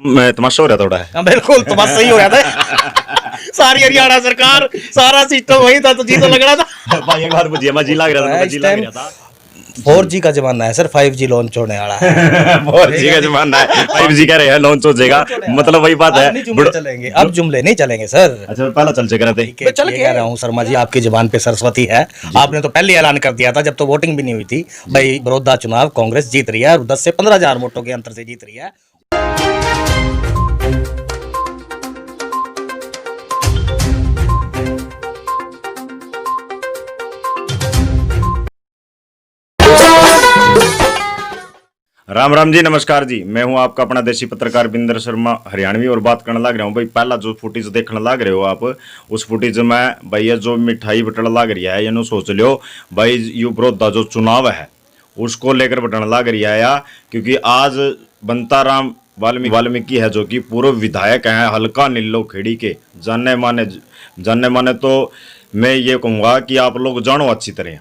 मैं तमाशा हो रहा थोड़ा है। हाँ बिल्कुल, तो बस सही हो रहा था। सारी हरियाणा सरकार, सारा सिस्टम वही था, तो जी तो लग रहा था। भाई एक बार मुझे मैं जी लग रहा था, मैं जी लग रहा था। 4G का जमाना है सर, 5G लॉन्च होने वाला है। 4G का जमाना है, 5G कह रहे हैं लॉन्च हो जाएगा, मतलब वही बात है। अब नहीं जुमले चलेंगे, अब जुमले नहीं चलेंगे सर। अच्छा पहला चल चल रहे थे। मैं चल कह रहा हूँ शर्मा जी, आपकी जुबान पे सरस्वती है। आपने तो पहले ऐलान कर दिया था जब तो वोटिंग भी नहीं हुई थी, भाई बड़ौदा चुनाव कांग्रेस जीत रही है और 10 से 15,000 वोटों के अंतर से जीत रही है। राम राम जी, नमस्कार जी। मैं हूं आपका अपना देसी पत्रकार बिंदर शर्मा हरियाणवी, और बात करने लग रहा हूं भाई पहला जो फुटेज देखने लग रहे हो आप, उस फुटेज में भाई ये जो मिठाई बटन लग रही है, ये सोच लो भाई यू बड़ौदा जो चुनाव है उसको लेकर बटन लग रही है या, क्योंकि आज बंताराम वाल्मीकि है जो कि पूर्व विधायक हैं हल्का नीलो खेड़ी के, जानने माने तो मैं ये कहूँगा कि आप लोग जानो अच्छी तरह,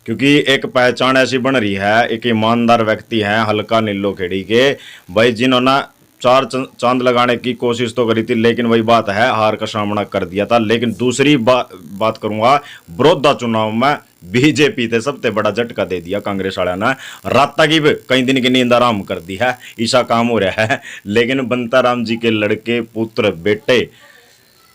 क्योंकि एक पहचान ऐसी बन रही है, एक ईमानदार व्यक्ति हैं हल्का नीलो खेड़ी के भाई, जिन्होंने चार चांद लगाने की कोशिश तो करी थी, लेकिन वही बात है हार का सामना कर दिया था। लेकिन दूसरी बात करूंगा, बड़ौदा चुनाव में बीजेपी थे सबसे बड़ा झटका दे दिया कांग्रेस वाले ने, रात की भी कई दिन की नींद आराम कर दी है, ऐसा काम हो रहा है। लेकिन बंताराम जी के लड़के पुत्र बेटे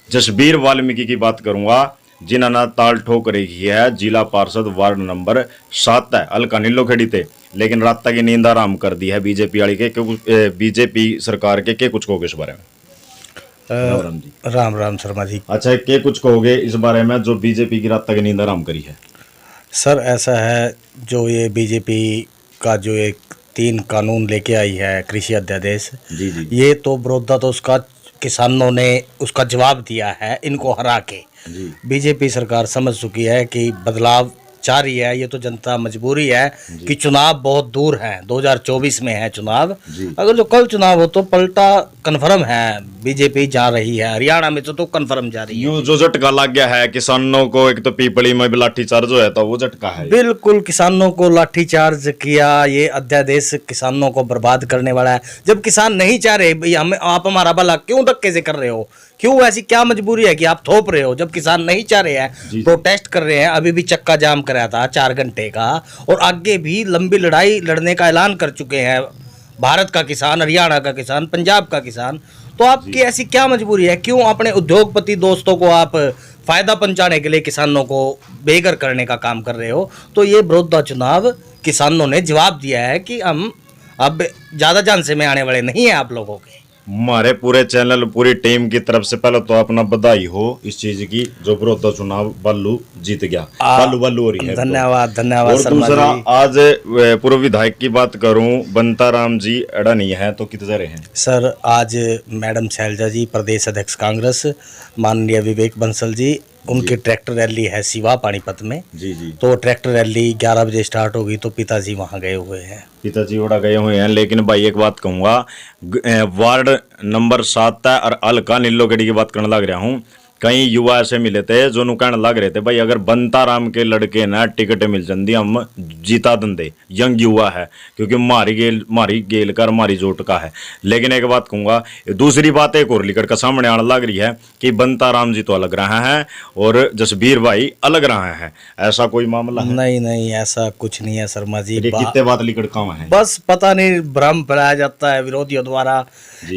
जसबीर वाल्मीकि की बात करूंगा, जिन्होंने ताल ठोक रही है जिला पार्षद वार्ड नंबर 7 है हल्का नीलो खेड़ी थे, लेकिन रात की नींद आराम कर दी है बीजेपी वाली के, बीजेपी सरकार के कुछ कहोगे इस बारे में? राम जी। राम राम शर्मा जी। अच्छा, के कुछ कहोगे इस बारे में जो बीजेपी की रात की नींद आराम करी है? सर ऐसा है, जो ये बीजेपी का जो एक 3 कानून लेके आई है कृषि अध्यादेश, जी जी, ये तो बड़ौदा तो उसका किसानों ने उसका जवाब दिया है इनको हरा के। जी बीजेपी सरकार समझ चुकी है कि बदलाव चाह रही है, ये तो जनता मजबूरी है कि चुनाव बहुत दूर है, 2024 में है चुनाव। अगर जो कल चुनाव हो तो पलटा कन्फर्म है, बीजेपी जा रही है हरियाणा में तो कन्फर्म जा रही है। यूं जो झटका लग गया है किसानों को, एक तो पीपली में भी लाठीचार्ज हो तो वो झटका है। बिल्कुल, किसानों को लाठीचार्ज किया, ये अध्यादेश किसानों को बर्बाद करने वाला है। जब किसान नहीं चाह रहे भाई हमें, आप हमारा भला क्यों धक्के से कर रहे हो, क्यों ऐसी क्या मजबूरी है कि आप थोप रहे हो? जब किसान नहीं चाह रहे हैं, प्रोटेस्ट कर रहे हैं, अभी भी चक्का जाम कराया था 4 घंटे का, और आगे भी लंबी लड़ाई लड़ने का ऐलान कर चुके हैं भारत का किसान, हरियाणा का किसान, पंजाब का किसान। तो आपकी ऐसी क्या मजबूरी है? क्यों अपने उद्योगपति दोस्तों को आप फायदा पहुंचाने के लिए किसानों को बेघर करने का काम कर रहे हो? तो ये बड़ौदा चुनाव किसानों ने जवाब दिया है कि हम अब ज़्यादा झांसे में आने वाले नहीं हैं आप लोगों के। हमारे पूरे चैनल पूरी टीम की तरफ से पहले तो अपना बधाई हो इस चीज की, जो बड़ौदा चुनाव बालू जीत गया, बालू हो रही है। धन्यवाद धन्यवाद। और दूसरा, आज पूर्व विधायक की बात करूं, बंताराम जी अड़ा नहीं है तो कितने रहे हैं? सर आज मैडम शैलजा जी प्रदेश अध्यक्ष कांग्रेस, माननीय विवेक बंसल जी, उनकी ट्रैक्टर रैली है सिवा पानीपत में। जी जी, तो ट्रैक्टर रैली 11 बजे स्टार्ट होगी, तो पिताजी वहाँ गए हुए हैं। पिताजी उड़ा गए हुए हैं। लेकिन भाई एक बात कहूँगा, वार्ड नंबर 7 है और हल्का नीलो खेड़ी की बात करने लग रहा हूँ, कई युवा ऐसे मिले थे जो कहने लग रहे थे भाई अगर बंताराम के लड़के ना टिकट मिल जाती हम जीता दंदे, यंग युवा है, क्योंकि मारी गेल कर मारी जोट का है। लेकिन एक बात कहूँगा, दूसरी बात एक और लिखकर का सामने आने लग रही है कि बंताराम जी तो अलग रहे हैं और जसबीर भाई अलग रहे हैं, ऐसा कोई मामला है? नहीं नहीं, ऐसा कुछ नहीं है शर्मा जी। कितने बात लिखकर कहाँ है? बस पता नहीं, भ्रम फैलाया जाता है विरोधियों द्वारा।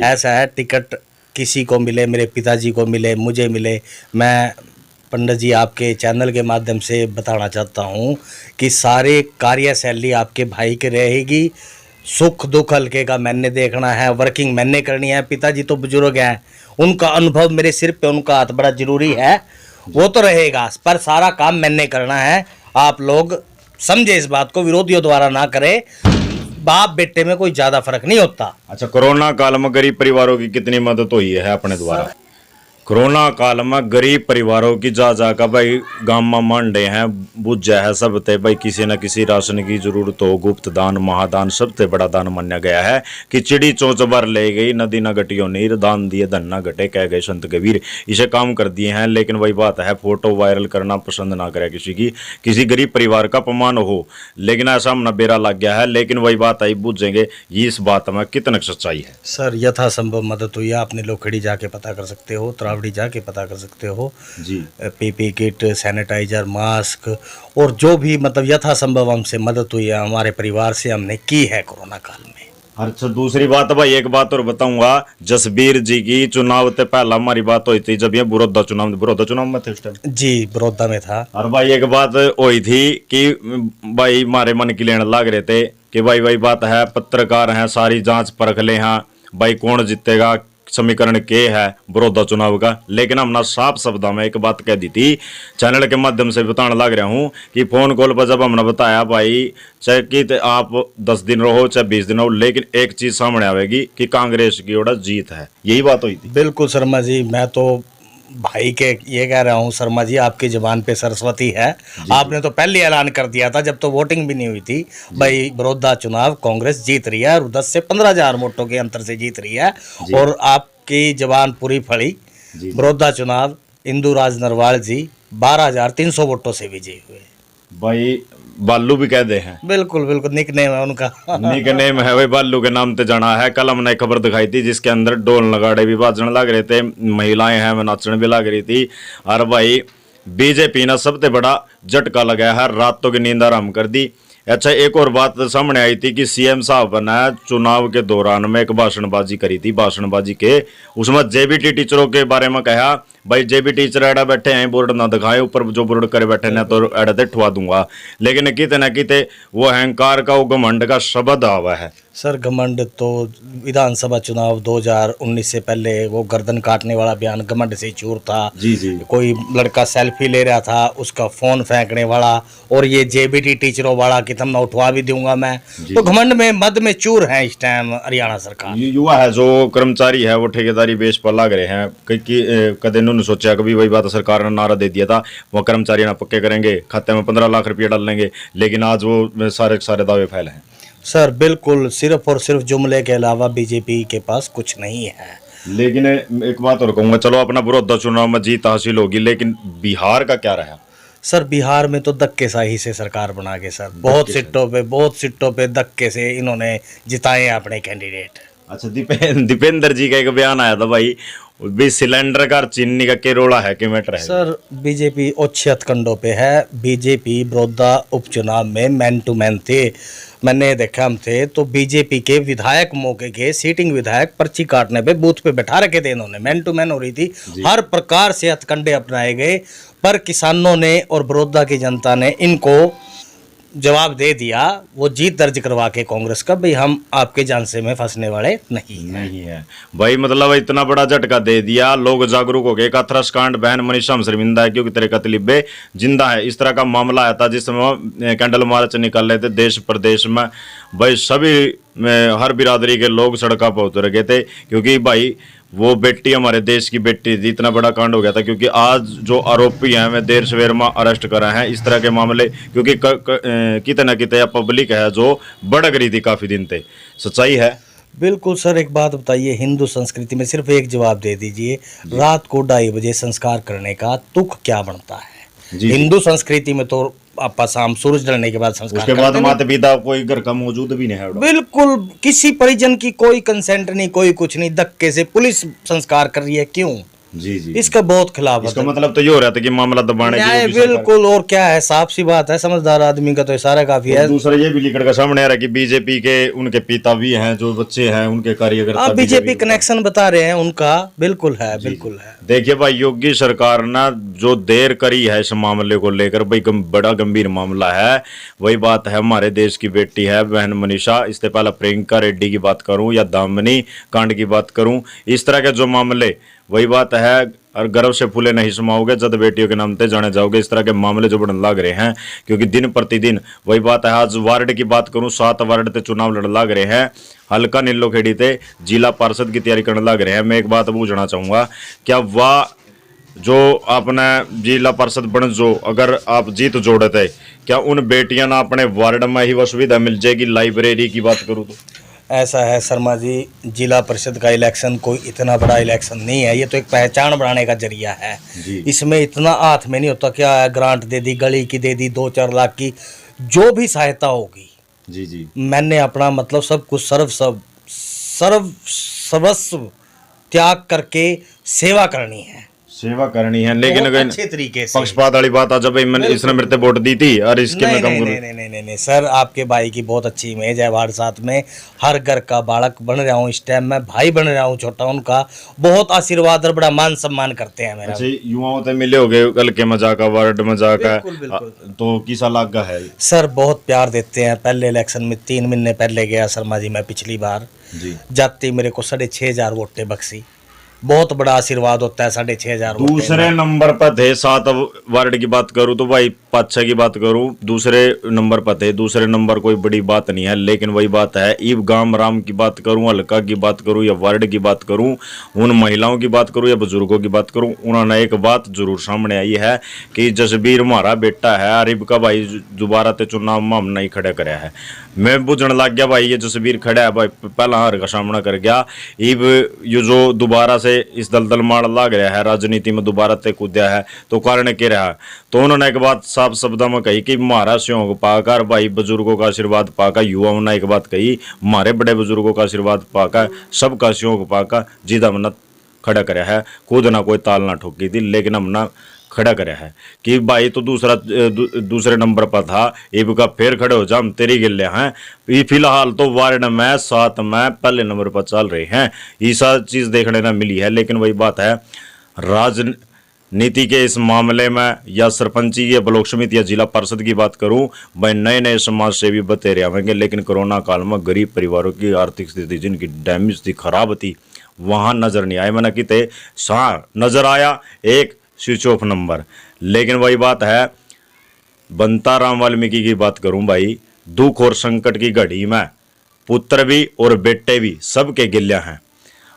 ऐसा है, टिकट किसी को मिले, मेरे पिताजी को मिले, मुझे मिले, मैं पंडित जी आपके चैनल के माध्यम से बताना चाहता हूँ कि सारे कार्यशैली आपके भाई के रहेगी। सुख दुख हल्के का मैंने देखना है, वर्किंग मैंने करनी है। पिताजी तो बुजुर्ग हैं, उनका अनुभव मेरे सिर पे, उनका हाथ बड़ा जरूरी है, वो तो रहेगा, पर सारा काम मैंने करना है। आप लोग समझे इस बात को, विरोधियों द्वारा ना करें, बाप बेटे में कोई ज्यादा फर्क नहीं होता। अच्छा, कोरोना काल में गरीब परिवारों की कितनी मदद हुई है अपने द्वारा? कोरोना काल में गरीब परिवारों की जा जाकर भाई गांव में मांडे हैं बुझा है सब ते भाई किसी न किसी राशन की जरूरत हो। गुप्त दान महादान सबसे बड़ा दान माना गया है कि चिड़ी चोंच भर ले गई नदी न घटियो नीर दान दिए धन न घटे कह गए संत कबीर। इसे काम कर दिए हैं लेकिन वही बात है फोटो वायरल करना पसंद ना करे किसी गरीब परिवार का अपमान हो लेकिन ऐसा हमने बेरा लग गया है। लेकिन वही बात आई बुझेंगे ये इस बात में कितनी सच्चाई है। सर यथासंभव मदद हुई है, आपने लोखड़ी जाके पता कर सकते हो, त्रावड़ी जाके पता कर सकते हो जी। पीपी किट, सैनिटाइजर, मास्क और जो भी मतलब यथासंभव हमसे मदद हुई है हमारे परिवार से हमने की है कोरोना काल में। अच्छा दूसरी बात भाई एक बात और बताऊंगा, जसबीर जी की चुनाव से पहला हमारी बात हुई थी जब ये बड़ौदा चुनाव में थे उस टाइम। जी बड़ौदा में था। और भाई एक बात हुई थी कि भाई हमारे मन की लेने लग रहे थे कि भाई वही बात है पत्रकार हैं सारी जांच परख ले हैं भाई कौन जीतेगा समीकरण के है बड़ौदा चुनाव का। लेकिन हमने साफ शब्दों में एक बात कह दी थी चैनल के माध्यम से बताने लग रहा हूं कि फोन कॉल पर जब हमने बताया भाई चाहे कि आप 10 दिन रहो चाहे 20 दिन रहो लेकिन एक चीज सामने आवेगी कि कांग्रेस की ओर जीत है। यही बात हुई थी। बिल्कुल शर्मा जी, मैं तो भाई के ये कह रहा हूँ शर्मा जी आपकी जुबान पे सरस्वती है। आपने तो पहले ऐलान कर दिया था जब तो वोटिंग भी नहीं हुई थी भाई बड़ौदा चुनाव कांग्रेस जीत रही है और 10 से 15,000 वोटों के अंतर से जीत रही है और आपकी जबान पूरी फड़ी। बड़ौदा चुनाव इंदुराज नरवाल जी 12,300 वोटों से विजयी हुए। भाई बालू भी कह दे हैं। बिल्कुल बिल्कुल निक नेम है उनका। निक नेम है भाई बालू के नाम पे जाना है। कल हमने एक खबर दिखाई थी जिसके अंदर ढोल नगाड़े भी बाजने लग रहे थे, महिलाएं हैं नाचने भी लग रही थी। और भाई बीजेपी ने सबसे बड़ा झटका लगाया है, रातों की नींद आराम कर दी। अच्छा एक और बात सामने आई थी कि सीएम साहब ने चुनाव के दौरान में एक भाषणबाजी करी थी। भाषणबाजी के उसमें जेबीटी टीचरों के बारे में कहा भाई जेबी टीचर एडा बैठे हैं बोर्ड ना दिखाए ऊपर जो बोर्ड करे बैठे ना तो एडा ते ठुआ दूंगा। लेकिन किते ना किते वो अहंकार का वो घमंड का शब्द आवा है। सर घमंड तो विधानसभा चुनाव 2019 से पहले वो गर्दन काटने वाला बयान घमंड से चूर था। जी जी। कोई लड़का सेल्फी ले रहा था उसका फोन फेंकने वाला और ये जेबीटी टीचरों वाला कि तुम ना उठवा भी दूंगा मैं। तो घमंड में मद में चूर है इस टाइम हरियाणा सरकार। युवा है जो कर्मचारी है वो ठेकेदारी बेस पर लग रहे हैं कदे उन्होंने सोचा कभी वही बात सरकार ने नारा दे दिया था वो कर्मचारी ना पक्के करेंगे खाते में 15 लाख रुपये डाल लेंगे लेकिन आज वो सारे दावे फैले हैं। सर बिल्कुल सिर्फ और सिर्फ जुमले के अलावा बीजेपी के पास कुछ नहीं है। लेकिन एक बात और कहूंगा, चलो अपना बड़ौदा चुनाव में जीत हासिल होगी लेकिन बिहार का क्या रहा? सर बिहार में तो धक्केशाही से सरकार बना के सर बहुत सीटों पे धक्के से इन्होंने जिताए अपने कैंडिडेट। अच्छा दीपेंद्र जी का एक बयान आया था भाई भी सिलेंडर का चीनी का के रोड़ा है कि मैटर है। सर बीजेपी उच्च हथकंडों पे है। बीजेपी बड़ौदा उपचुनाव में मैन टू मैन थे, मैंने देखा हम थे तो बीजेपी के विधायक मौके के सीटिंग विधायक पर्ची काटने पे बूथ पे बैठा रखे थे इन्होंने। मैन टू मैन हो रही थी, हर प्रकार से हथकंडे अपनाए गए पर किसानों ने और बड़ौदा की जनता ने इनको जवाब दे दिया। वो जीत दर्ज करवा के कांग्रेस का भाई हम आपके झांसे में फंसने वाले नहीं है भाई। मतलब इतना बड़ा झटका दे दिया, लोग जागरूक हो गए। काथरस कांड बहन मनीषा हम शर्मिंदा है क्योंकि तेरे कतलिबे जिंदा है इस तरह का मामला आया था जिसमें कैंडल मार्च निकल रहे थे देश प्रदेश में। भाई सभी हर बिरादरी के लोग सड़कों पर उतर गए थे क्योंकि भाई वो बेटी हमारे देश की बेटी थी। इतना बड़ा कांड हो गया था क्योंकि आज जो आरोपी हैं वे देर सवेर में अरेस्ट करा हैं इस तरह के मामले क्योंकि कितने ना कितने पब्लिक है जो भड़क रही थी काफी दिन से। सच्चाई है। बिल्कुल सर एक बात बताइए, हिंदू संस्कृति में सिर्फ एक जवाब दे दीजिए, रात को 2:30 बजे संस्कार करने का तुक क्या बनता है? हिंदू संस्कृति में तो आपका शाम सूरज ढलने के बाद संस्कार उसके बाद माता पिता कोई घर का मौजूद भी नहीं है। बिल्कुल किसी परिजन की कोई कंसेंट नहीं, कोई कुछ नहीं, धक्के से पुलिस संस्कार कर रही है। क्यों? जी जी। इसका बहुत खिलाफ इसका मतलब तो ये हो रहा था कि मामला दबाने की बिल्कुल। और क्या है, साफ सी बात है, समझदार आदमी का तो इशारा काफी है। दूसरा ये भी लिखकर का सामने आ रहा है कि बीजेपी के उनके पिता भी हैं जो बच्चे हैं उनके कार्यकर्ता बीजेपी कनेक्शन बता रहे हैं उनका। बिल्कुल है बिल्कुल है। देखिए भाई योगी सरकार ने जो देर करी है इस मामले को लेकर भाई बड़ा गंभीर मामला है। वही बात है हमारे देश की बेटी है बहन मनीषा, इससे पहले प्रियंका रेड्डी की बात करूं या दामिनी कांड की बात करूं, इस तरह के जो मामले वही बात है और गर्व से फूले नहीं समाओगे जब बेटियों के नाम पे जाने जाओगे। इस तरह के मामले जो बढ़ने लग रहे हैं क्योंकि दिन प्रतिदिन वही बात है। आज वार्ड की बात करूं 7 वार्ड पे चुनाव लड़ लग रहे हैं। हल्का नीलोखेड़ी ते जिला पार्षद की तैयारी करने लग रहे हैं। मैं एक बात पूछना चाहूंगा, क्या वह जो आपने जिला परिषद बन जो अगर आप जीत जोड़ते, क्या उन बेटियां ना अपने वार्ड में ही वो सुविधा मिल जाएगी? लाइब्रेरी की बात करूँ तो ऐसा है शर्मा जी, जिला परिषद का इलेक्शन कोई इतना बड़ा इलेक्शन नहीं है, ये तो एक पहचान बनाने का जरिया है जी। इसमें इतना हाथ में नहीं होता। क्या है, ग्रांट दे दी, गली की दे दी, 2-4 लाख की जो भी सहायता होगी, जी जी मैंने अपना मतलब सब कुछ सर्वस्व त्याग करके सेवा करनी है, सेवा करनी है। लेकिन बहुत अगर अच्छे तरीके से। पक्षपात वाली बात आ, जब मैंने इसने मेरे पे वोट दी थी और इसके नहीं में कम नहीं करूं। नहीं नहीं नहीं नहीं नहीं सर, आपके भाई की बहुत अच्छी इमेज है वार्ड 7 में। हर घर का बालक बन रहा हूँ, इस टाइम मैं भाई बन रहा हूँ छोटा, उनका बहुत आशीर्वाद और बड़ा मान सम्मान करते हैं मेरा। अच्छा, युवाओं से मिले हो गए कल के मजाक वार्ड मजाक बिल्कुल, बिल्कुल। तो किसा लागा है? सर बहुत प्यार देते हैं। पहले इलेक्शन में 3 महीने पहले गया शर्मा जी मैं, पिछली बार जी। जाती मेरे को 6,500 वोटें बख्शी। बहुत बड़ा आशीर्वाद होता है 6,500 दूसरे नंबर पर थे 7 वार्ड की बात करूं तो भाई 5-6 की बात करूं, दूसरे नंबर पर थे। दूसरे नंबर कोई बड़ी बात नहीं है, लेकिन वही बात है, ईब गांव राम की बात करूं, हल्का की बात करूं या वार्ड की बात करूं, उन महिलाओं की बात करूं या बुजुर्गों की बात करूं, उन्होंने एक बात जरूर सामने आई है कि जसबीर हमारा बेटा है, अरिब का भाई दोबारा ते चुनाव में हम नहीं खड़ा कराया है। मैं बुझने लग गया भाई ये जसबीर खड़ा है भाई, पहला हार का सामना कर गया। ईब ये जो दोबारा से इस दलदल मार लाग रहा है, राजनीति में दोबारा तय कूदा है, तो कारण क्या रहा? तो उन्होंने एक बात साफ शब्दों में कही कि हमारा सहयोग पाकर भाई बुजुर्गों का आशीर्वाद पाकर, युवाओं ने एक बात कही, हमारे बड़े बुजुर्गों का आशीर्वाद पाकर, सबका सहयोग पाकर जिदा हमने खड़ा कराया है। खुद ना कोई ताल ना ठोकी थी, लेकिन हमने खड़ा कराया है कि भाई तो दूसरे नंबर पर था, एक का फिर खड़े हो जा, हम तेरी गिल्ले हैं। ये फिलहाल तो वार्ड में 7 में पहले नंबर पर चल रहे हैं, ये सब चीज़ देखने को मिली है। लेकिन वही बात है, राजनीति के इस मामले में या सरपंची या ब्लॉक समिति या जिला परिषद की बात करूं, भाई नए नए समाज सेवी बतेरे आवेंगे, लेकिन कोरोना काल में गरीब परिवारों की आर्थिक स्थिति जिनकी डैमेज थी, खराब थी, वहाँ नजर नहीं आए। मैंने किते नजर आया एक स्विच ऑफ नंबर। लेकिन वही बात है, बनता राम वाल्मीकि की बात करूं भाई, दुख और संकट की घड़ी में पुत्र भी और बेटे भी सबके गिल्ला हैं।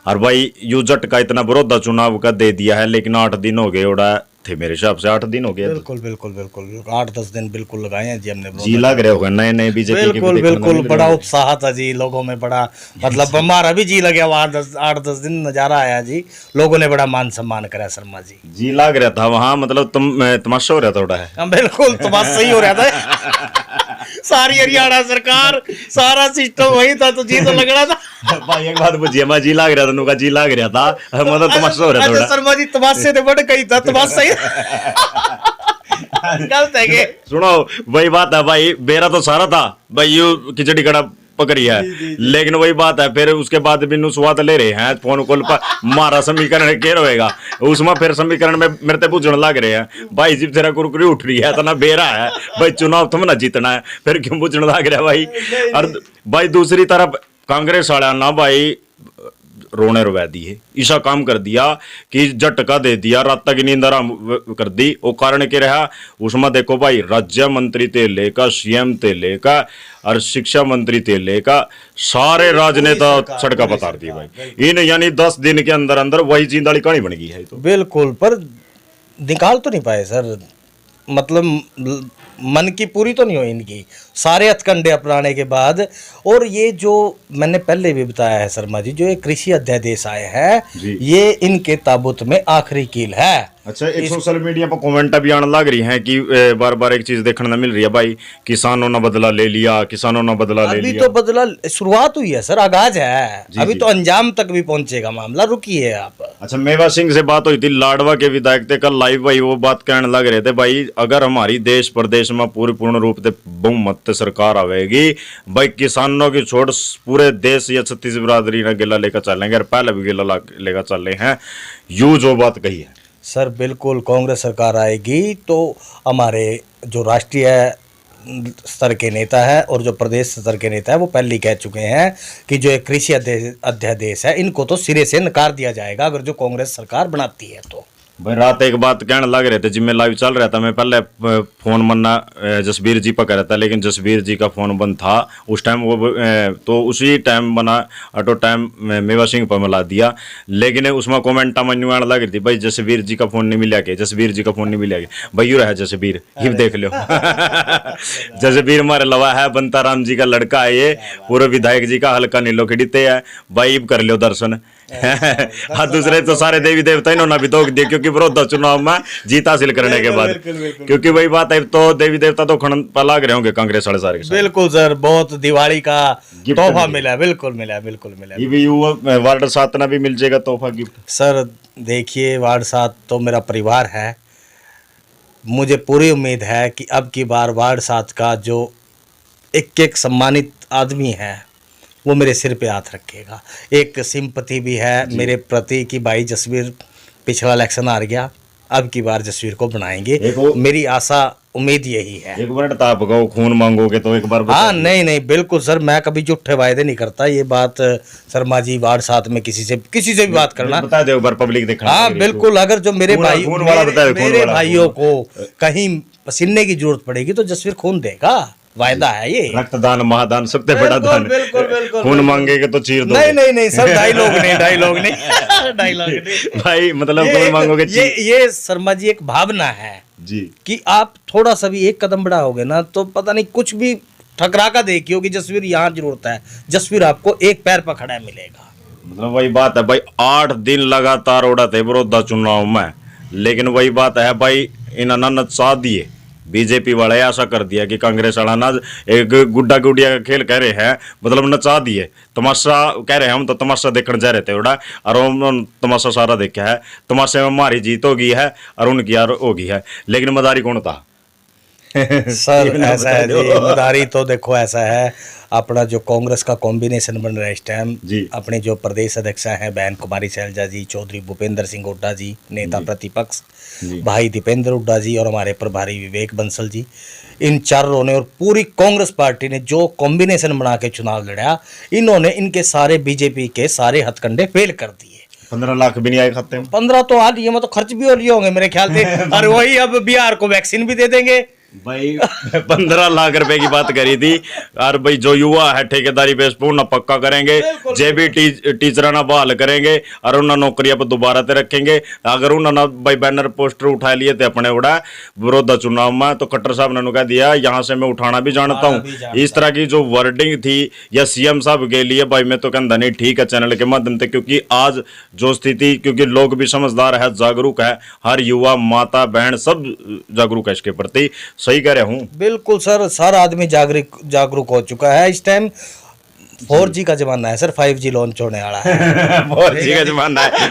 और भाई यू जट का इतना विरोधा चुनाव का दे दिया है, लेकिन 8 दिन हो गए उड़ा थे, मेरे हिसाब से 8 दिन हो गए। बिल्कुल बिल्कुल बिल्कुल 8-10 दिन बिल्कुल लगाए हैं जी हमने। जी लग रहे होगा नए नए बीजेपी के बिल्कुल बिल्कुल, बड़ा उत्साह था जी लोगों में, बड़ा मतलब हमारा भी जी लगे। 8-10 दिन नजारा आया जी, लोगों ने बड़ा मान सम्मान करा शर्मा जी। जी लग रहा था वहाँ, मतलब तमाशा हो रहा था थोड़ा है। बिल्कुल तमाशा सही हो रहा था। सारी हरियाणा सरकार सारा सिस्टम वही था, तो जी तो लग रहा था। भाई एक बात पूछिए, मैं जी लग रहा था, नुका जी लग रहा था, मतलब तमाशा हो रहा था थोड़ा। शर्मा जी तमाशे तो बड़े कही था, तमाशा सही गलत है के। सुनो वही बात है भाई, बेरा तो सारा था भाई, यू खिचड़ी कड़ा पकड़ी है। लेकिन वही बात है, फिर उसके बाद भी स्वाद ले रहे हैं फोन कॉल पर, मारा समीकरण के रहेगा उसमें, फिर समीकरण में मेरे ते बुझने लग रहे हैं भाई, जिब तेरा कुरकुरी उठ रही है इतना बेरा है भाई, चुनाव तुम ना जीतना है, फिर क्यों बुझने लग रहा है भाई। और भाई दूसरी तरफ कांग्रेस वाला ना भाई रोने रुवा दी है, ऐसा काम कर दिया कि झटका दे दिया, रात तक नींद आराम कर दी। वो कारण क्या रहा उसमें? देखो भाई, राज्य मंत्री ते लेकर सीएम ते लेकर और शिक्षा मंत्री ते लेकर सारे राजनेता सड़का पतार दिए भाई इन, यानी 10 दिन के अंदर अंदर वही जिंदाली कहानी बन गई है। तो बिल्कुल, पर निकाल तो नहीं पाए सर, मतलब मन की पूरी तो नहीं हुई इनकी, सारे हथकंडे अपनाने के बाद। और ये जो मैंने पहले भी बताया है शर्मा जी, जो ये कृषि अध्यादेश आए हैं, ये इनके ताबूत में आखिरी कील है। अच्छा, एक सोशल मीडिया पर कमेंट भी आने लग रही हैं कि बार बार एक चीज देखने को मिल रही है भाई, किसानों ने बदला ले लिया, किसानों ने बदला ले लिया। अभी तो बदला शुरुआत हुई है सर, आगाज है, अभी तो अंजाम तक भी पहुंचेगा मामला, रुकिए आप। अच्छा, मेवा सिंह से बात हुई थी, लाडवा के विधायक थे कल लाइव भाई, वो बात कहने लग रहे थे भाई, अगर हमारी देश प्रदेश में पूर्ण रूप से बहुमत सरकार आवेगी भाई, किसानों की छोड़ पूरे देश या छत्तीस बिरादरी ने गिला लेकर चलेंगे, और पहले भी गिला लेकर चल रहे हैं, यू जो बात कही है सर। बिल्कुल कांग्रेस सरकार आएगी तो हमारे जो राष्ट्रीय स्तर के नेता है और जो प्रदेश स्तर के नेता है, वो पहले ही कह चुके हैं कि जो एक कृषि अध्यादेश है, इनको तो सिरे से नकार दिया जाएगा अगर जो कांग्रेस सरकार बनाती है तो। भाई रात एक बात कहने लग रहे थे, जिम्मे लाइव चल रहा था, मैं पहले फोन मन्ना जसबीर जी पर कर रहा था, लेकिन जसबीर जी का फोन बंद था उस टाइम। वो तो उसी टाइम बना ऑटो टाइम मेवा सिंह पर मिला दिया, लेकिन उसमें कमेंट मनु आने लग रही थी, भाई जसबीर जी का फोन नहीं मिला के, जसबीर जी का फोन नहीं मिला के। भाई यू रहा जसबीर, हिप देख लो। जसबीर हमारे लवा है, बनता राम जी का लड़का है ये, पूर्व विधायक जी का हल्का नीलो खिड़ते है भाई, कर लो दर्शन। हाँ, दूसरे तो सारे देवी देवता इन्होंने भी धोख दिए, क्योंकि विरोधा चुनाव में जीत हासिल करने के बाद, क्योंकि वही बात है, तो देवी देवता तो खड़न पर लाग रहे होंगे कांग्रेस वाले सारे के सारे। बिल्कुल सर, बहुत दिवाली का तोहफा मिला, बिल्कुल मिला, बिल्कुल मिला। ये भी वार्ड 7 ना भी मिल जाएगा तोहफा गिफ्ट। सर देखिए, वार्ड 7 तो मेरा परिवार है, मुझे पूरी उम्मीद है कि अब की बार वार्ड 7 का जो एक एक सम्मानित आदमी है वो मेरे सिर पे हाथ रखेगा। एक सिंपैथी भी है मेरे प्रति कि भाई जसवीर पिछला इलेक्शन हार गया, अब की बार जसवीर को बनाएंगे, मेरी आशा उम्मीद यही है। एक बार ताप गो खून मांगोगे तो एक बार हाँ, नहीं नहीं, बिल्कुल सर, मैं कभी झूठे वायदे नहीं करता। ये बात शर्मा जी वार्ड 7 में किसी से भी बात करना, बता दो एक बार पब्लिक देखना। हाँ बिल्कुल, अगर जो मेरे भाइयों को कहीं पसीने की जरूरत पड़ेगी तो जसवीर खून देगा, वायदा है ये। रक्तदान महादान सबसे बड़ा दान। बिल्कुल बिल्कुल, खून मांगेगे तो चीर दो। नहीं नहीं नहीं सर, डायलॉग नहीं डायलॉग नहीं भाई मतलब खून मांगोगे ये शर्मा जी एक भावना है जी, कि आप थोड़ा सा भी एक कदम बढ़ाओगे ना तो पता नहीं कुछ भी ठकरा का देखियो कि जसवीर यहाँ जरूरत है, जसवीर आपको एक पैर पर खड़ा मिलेगा। मतलब वही बात है भाई, 8 दिन लगातार उड़ाते विरोधा चुनाव में, लेकिन वही बात है भाई, इन्होंने नचा दिए। बीजेपी वाले ऐसा कर दिया कि कांग्रेस वाला ना एक गुड्डा गुडिया का खेल कह रहे हैं, मतलब नचा दिए। तमाशा कह रहे हैं, हम तो तमाशा देखने जा रहे थे उड़ा, और हम तमाशा सारा देखा है। तमाशे में हमारी जीत होगी है और उनकी यार होगी है, लेकिन मदारी कौन था? सर ऐसा है जी, मदारी तो देखो ऐसा है, अपना जो कांग्रेस का कॉम्बिनेशन बन रहा है इस टाइम, अपने जो प्रदेश अध्यक्ष हैं बहन कुमारी शैलजा जी, चौधरी भूपेंद्र सिंह हुड्डा जी नेता प्रतिपक्ष, भाई दीपेंद्र हुड्डा जी और हमारे प्रभारी विवेक बंसल जी, इन चारों ने और पूरी कांग्रेस पार्टी ने जो कॉम्बिनेशन बना के चुनाव लड़ा, इन्होंने इनके सारे बीजेपी के सारे हथकंडे फेल कर दिए। 15 लाख भी नहीं आए खाते में। 15 तो आ लिए, मतलब खर्च भी हो लिए होंगे मेरे ख्याल से। और वही अब बिहार को वैक्सीन भी दे देंगे भाई। 15 लाख रुपए की बात करी थी, और भाई जो युवा है ठेकेदारी बेस पर उन्हें पक्का करेंगे, जे भी टीचर ना बहाल करेंगे और उन्हें नौकरियां पर दोबारा ते रखेंगे। अगर उन्होंने भाई बैनर पोस्टर उठा लिए थे अपने उड़ा विरोधा चुनाव में, तो खट्टर साहब ने कह दिया यहाँ से मैं उठाना भी जानता हूँ। इस तरह की जो वर्डिंग थी या सीएम साहब के लिए, भाई मैं तो कहता नहीं ठीक है चैनल के माध्यम से, क्योंकि आज जो स्थिति, क्योंकि लोग भी समझदार है, जागरूक है, हर युवा माता बहन सब जागरूक है इसके प्रति। सही कह रहा हूँ? बिल्कुल सर, सारा आदमी जागरूक हो चुका है। इस टाइम 4G का जमाना है सर, 5G लॉन्च होने वाला है। 4G का जमाना है,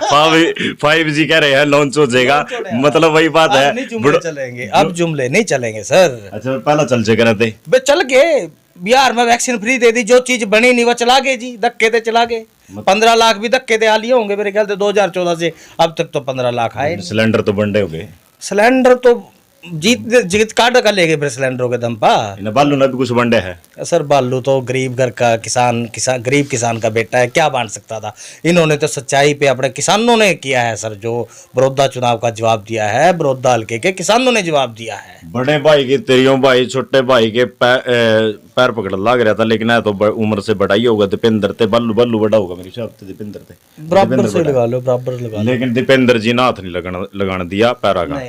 5G कह रहे हैं लॉन्च हो जाएगा, मतलब वही बात है। नहीं जुमले चलेंगे, अब जुमले नहीं चलेंगे सर। अच्छा पहला चल से करते चल गए, बिहार में वैक्सीन फ्री दे दी, जो चीज बनी नहीं वो चला गए जी, धक्के ते चला गए। 15 लाख भी धक्के दे आ लिए होंगे मेरे ख्याल से 2014 से अब तक, तो 15 लाख आए। सिलेंडर तो बंडे हो गए, सिलेंडर तो जीत काट कर ले गए फिर सिलेंडरों के दम पर। बालू ने भी कुछ बंडे है सर, बालू तो गरीब घर का किसान गरीब किसान का बेटा है, क्या बांट सकता था। इन्होंने तो सच्चाई पे अपने किसानों ने किया है सर, जो बड़ौदा चुनाव का जवाब दिया है, बड़ौदा हल्के के किसानों ने जवाब दिया है। बड़े भाई के तेरियों भाई छोटे भाई के पैर पकड़ लग रहा था, लेकिन है तो उम्र से बड़ा ही होगा दीपेंद्र ते, बल्लू बड़ा होगा मेरे हिसाब से दीपेंद्र ते, बराबर से लगा लो, बराबर लगा लो। लेकिन दीपेंद्र जी ने हाथ नहीं लगाने दिया पैरा का,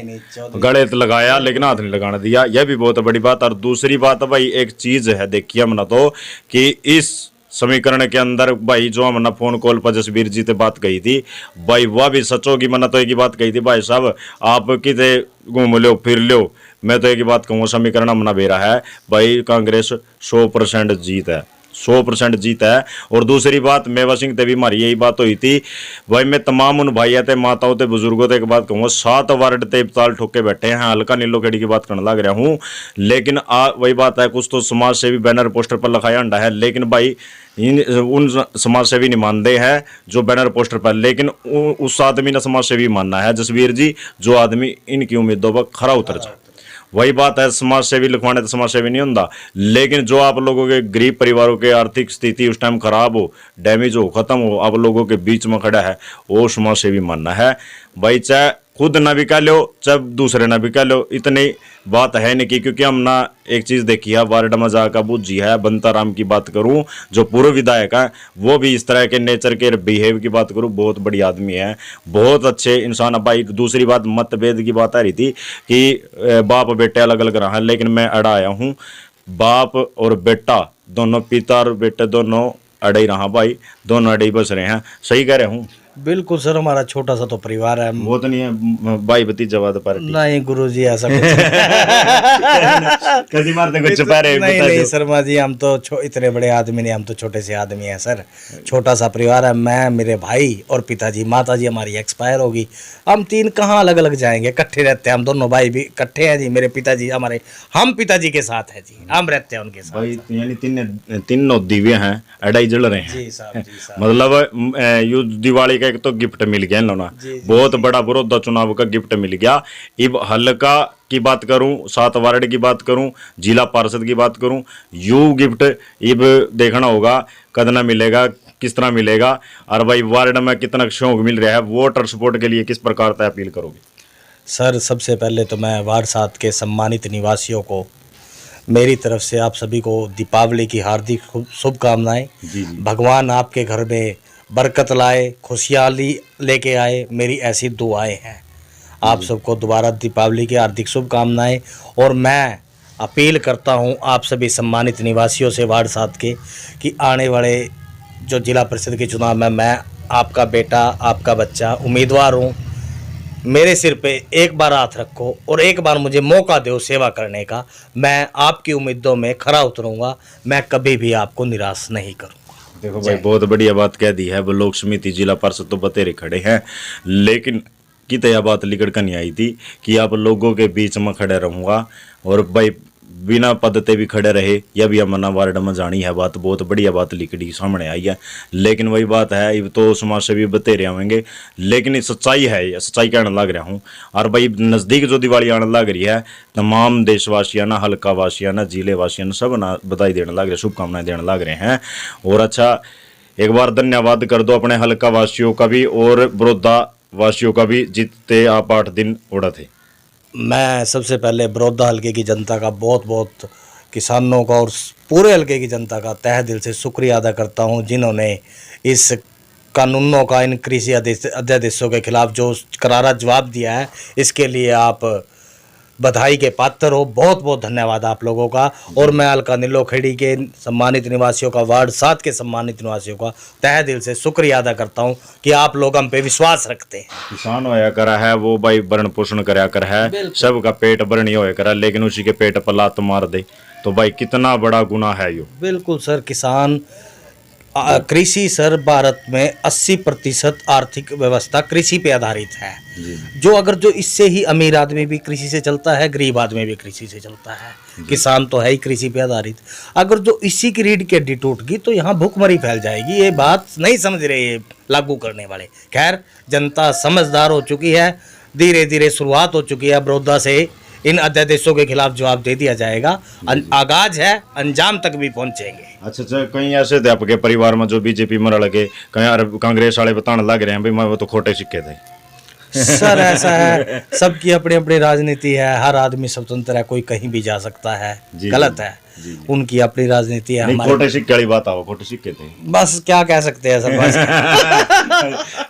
गले तो लगाया लेकिन हाथ नहीं लगाने दिया, यह भी बहुत बड़ी बात। और दूसरी बात भाई एक चीज है देखिए हमने तो, कि इस समीकरण के अंदर भाई जो हमने फोन कॉल पर जसबीर जी से बात कही थी भाई, वह भी सच होगी। मैंने तो एक ही बात कही थी, भाई साहब आप किते घूम लो फिर लो, मैं तो एक ही बात कहूँगा, समीकरण हमने बेरा है भाई, कांग्रेस 100% जीत है, 100% जीत है। और दूसरी बात मेवा सिंह ते भी हमारी यही बात हुई थी भाई, मैं तमाम उन भाइयों ते माताओं ते बुजुर्गों ते एक बात कहूँगा, 7 वार्ड ते इब्ताल ठोके बैठे हैं, हल्का नीलो खेड़ी की बात करने लग रहा हूँ, लेकिन वही बात है, कुछ तो समाज सेवी बैनर पोस्टर पर लिखाया अंडा है, लेकिन भाई उन समाज सेवी नहीं मानते हैं जो बैनर पोस्टर पर, लेकिन उस आदमी ने समाज सेवी मानना है जसबीर जी, जो आदमी इनकी उम्मीदों पर खरा उतर जाए। वही बात है, समाज सेवी लिखवाने तो समाज सेवी नहीं होता, लेकिन जो आप लोगों के गरीब परिवारों के आर्थिक स्थिति उस टाइम खराब हो, डैमेज हो, खत्म हो, आप लोगों के बीच में खड़ा है, वो समाज सेवी मानना है भाई। चाहे खुद ना भी कह लो जब दूसरे ना भी कह लो, इतनी बात है नहीं कि, क्योंकि हम ना एक चीज देखी है, वार्ड मजा का बुज्जी है बंताराम की बात करूं जो पूर्व विधायक है, वो भी इस तरह के नेचर के बिहेव की बात करूं, बहुत बड़ी आदमी है, बहुत अच्छे इंसान। अब भाई दूसरी बात मतभेद की बात आ रही थी कि बाप बेटे अलग अलग रहा है, लेकिन मैं अड़ा आया हूँ, बाप और बेटा दोनों, पिता और बेटे दोनों अड़े ही रहा भाई, दोनों अड़े ही बस रहे हैं। सही कह रहे हूँ? बिल्कुल सर, हमारा छोटा सा तो परिवार है। वो तो नहीं है भाई भतीजा वाद पार्टी? नहीं गुरुजी, ऐसा कुछ कभी मारते कुछ छुपा रहे? नहीं नहीं शर्मा जी, हम तो इतने बड़े आदमी नहीं, हम तो छोटे से आदमी हैं सर। छोटा सा परिवार है, मैं, मेरे भाई और पिताजी। माताजी हमारी एक्सपायर होगी, हम तीन कहाँ अलग अलग जाएंगे, इकट्ठे रहते हैं हम दोनों भाई भी इकट्ठे हैं जी। मेरे पिताजी हमारे, हम पिताजी के साथ है जी, हम रहते हैं उनके साथ भाई। यानी तीनों दिव्य हैं, अड़ाई जल रहे हैं जी साहब, जी साहब। मतलब यू दिवाली का एक तो गिफ्ट मिल गया ना, बहुत बड़ा विरोध चुनाव का गिफ्ट मिल गया। अब हल्का की बात करूं, 7 वार्ड की बात करूं, जिला पार्षद की बात करूं, यू गिफ्ट अब देखना होगा कदना मिलेगा, किस तरह मिलेगा, और भाई वार्ड में कितना शौक मिल रहा है। वोटर सपोर्ट के लिए किस प्रकार से अपील करोगे? सर सबसे पहले तो मैं वार्ड 7 के सम्मानित निवासियों को, मेरी तरफ से आप सभी को दीपावली की हार्दिक शुभकामनाएं। भगवान आपके घर में बरकत लाए, खुशहाली लेके आए, मेरी ऐसी दुआएं हैं। आप सबको दोबारा दीपावली की हार्दिक शुभकामनाएं। और मैं अपील करता हूं आप सभी सम्मानित निवासियों से वार्ड 7 के, कि आने वाले जो जिला परिषद के चुनाव में मैं आपका बेटा, आपका बच्चा उम्मीदवार हूं। मेरे सिर पे एक बार हाथ रखो और एक बार मुझे मौका दो सेवा करने का। मैं आपकी उम्मीदों में खरा उतरूंगा, मैं कभी भी आपको निराश नहीं करूंगा। देखो भाई, बहुत बढ़िया बात कह दी है। वो लोक समिति जिला पार्षद तो बतेरे खड़े हैं, लेकिन की तो यह बात लिकड़ कर नहीं आई थी कि आप लोगों के बीच में खड़े रहूंगा, और भाई बिना पद ते भी खड़े रहे, यह भी हमना वार्ड में जानी है बात। बहुत बढ़िया बात लिकड़ी सामने आई है, लेकिन वही बात है, अब तो समाज से भी बतेरे आवेंगे, लेकिन सच्चाई है, ये सच्चाई कहने लग रहा हूँ। और भाई नज़दीक जो दिवाली आने लग रही है, तमाम देशवासियां ना, हल्का वासियां ना, जिले वासियां ना, सब ना बधाई देने लग रहे, शुभकामनाएं देने लग रहे हैं। और अच्छा, एक बार धन्यवाद कर दो अपने हल्का वासियों का भी और बड़ौदा वासियों का भी, जितने आप 8 दिन उड़ा थे। मैं सबसे पहले बड़ौदा हल्के की जनता का, बहुत बहुत किसानों का और पूरे हल्के की जनता का तहे दिल से शुक्रिया अदा करता हूं, जिन्होंने इस कानूनों का, इन कृषि अध्यादेशों के खिलाफ जो करारा जवाब दिया है, इसके लिए आप बधाई के पात्र हो। बहुत बहुत धन्यवाद आप लोगों का। और मैं हल्का नीलोखेड़ी के सम्मानित निवासियों का, वार्ड 7 के सम्मानित निवासियों का तहे दिल से शुक्रिया अदा करता हूं कि आप लोग हम पे विश्वास रखते हैं। किसान होया करा है वो भाई, भरण पोषण कराया कर है, सबका पेट भरनी होया करा, लेकिन उसी के पेट पर लात मार दे तो भाई कितना बड़ा गुनाह है यो। बिल्कुल सर, किसान कृषि सर, भारत में 80% आर्थिक व्यवस्था कृषि पे आधारित है। जो अगर जो इससे ही अमीर आदमी भी कृषि से चलता है, गरीब आदमी भी कृषि से चलता है, किसान तो है ही कृषि पे आधारित। अगर जो इसी की रीढ़ की हड्डी टूट गई तो यहाँ भूखमरी फैल जाएगी। ये बात नहीं समझ रहे ये लागू करने वाले। खैर, जनता समझदार हो चुकी है, धीरे धीरे शुरुआत हो चुकी है। बड़ौदा से इन अध्यादेशों के खिलाफ जवाब दे दिया जाएगा। आगाज है, अंजाम तक भी पहुंचेंगे। अच्छा, कहीं ऐसे थे आपके परिवार में जो बीजेपी में लगे, कहीं कांग्रेस वाले बताने लग रहे हैं भाई मैं वो तो खोटे सिक्के थे? सर ऐसा है, सबकी अपनी अपनी राजनीति है, हर आदमी स्वतंत्र है, कोई कहीं भी जा सकता है। गलत है, उनकी अपनी राजनीति है। खोटे सिक्के वाली बात आओ, खोटे सिक्के थे, बस क्या कह सकते हैं सर। बस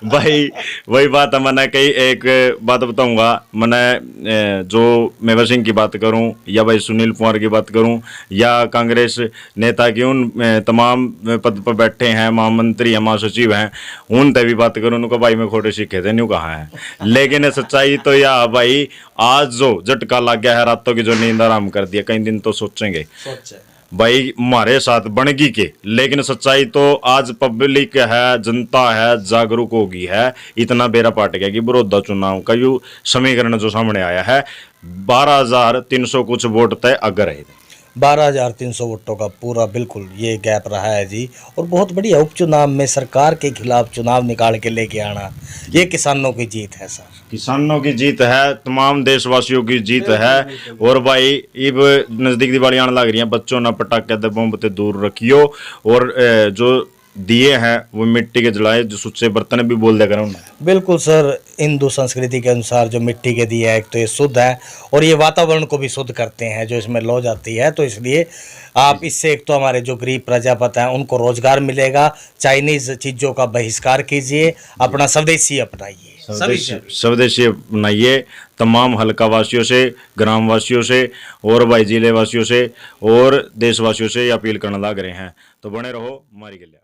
भाई वही बात है। मैंने कई एक बात बताऊंगा, मैंने जो मेवा सिंह की बात करूं, या भाई सुनील कुमार की बात करूं, या कांग्रेस नेता की उन तमाम पद पर बैठे हैं, महामंत्री हैं, महासचिव हैं, उन तक भी बात करूं, उनको भाई मैं खोटे सिक्के थे न्यू कहा है। लेकिन सच्चाई तो यह भाई, आज जो झटका लग गया है, रातों की जो नींद आराम कर दिया, कई दिन तो सोचेंगे भाई हमारे साथ बनगी के। लेकिन सच्चाई तो आज पब्लिक है, जनता है, जागरूक होगी है, इतना बेरा पाट गया कि बड़ौदा चुनाव का यू समीकरण जो सामने आया है, 12,300 कुछ वोट तय अगर है, 12,300 वोटों का पूरा बिल्कुल ये गैप रहा है जी। और बहुत बढ़िया, उपचुनाव में सरकार के खिलाफ चुनाव निकाल के लेके आना, ये किसानों की जीत है सर। किसानों की जीत है, तमाम देशवासियों की जीत है। और भाई अब नज़दीक दिवाली आने लग रही है, बच्चों ना पटाखे दे बम ते दूर रखियो। और जो दिए हैं वो मिट्टी के जलाए, जो सुच्चे बर्तन भी बोल दिया करो ना। बिल्कुल सर, हिंदू संस्कृति के अनुसार जो मिट्टी के दिए है, एक तो ये शुद्ध है और ये वातावरण को भी शुद्ध करते हैं जो इसमें लौ जाती है, तो इसलिए आप इससे एक तो हमारे जो गरीब प्रजापति हैं उनको रोजगार मिलेगा। चाइनीज चीज़ों का बहिष्कार कीजिए, अपना स्वदेशी अपनाइए। स्वदेशी अपनाइए। तमाम हल्का वासियों से, ग्राम वासियों से और भाई जिले वासियों से और देशवासियों से ये अपील करने लग रहे हैं। तो बने रहो हमारी गलियां।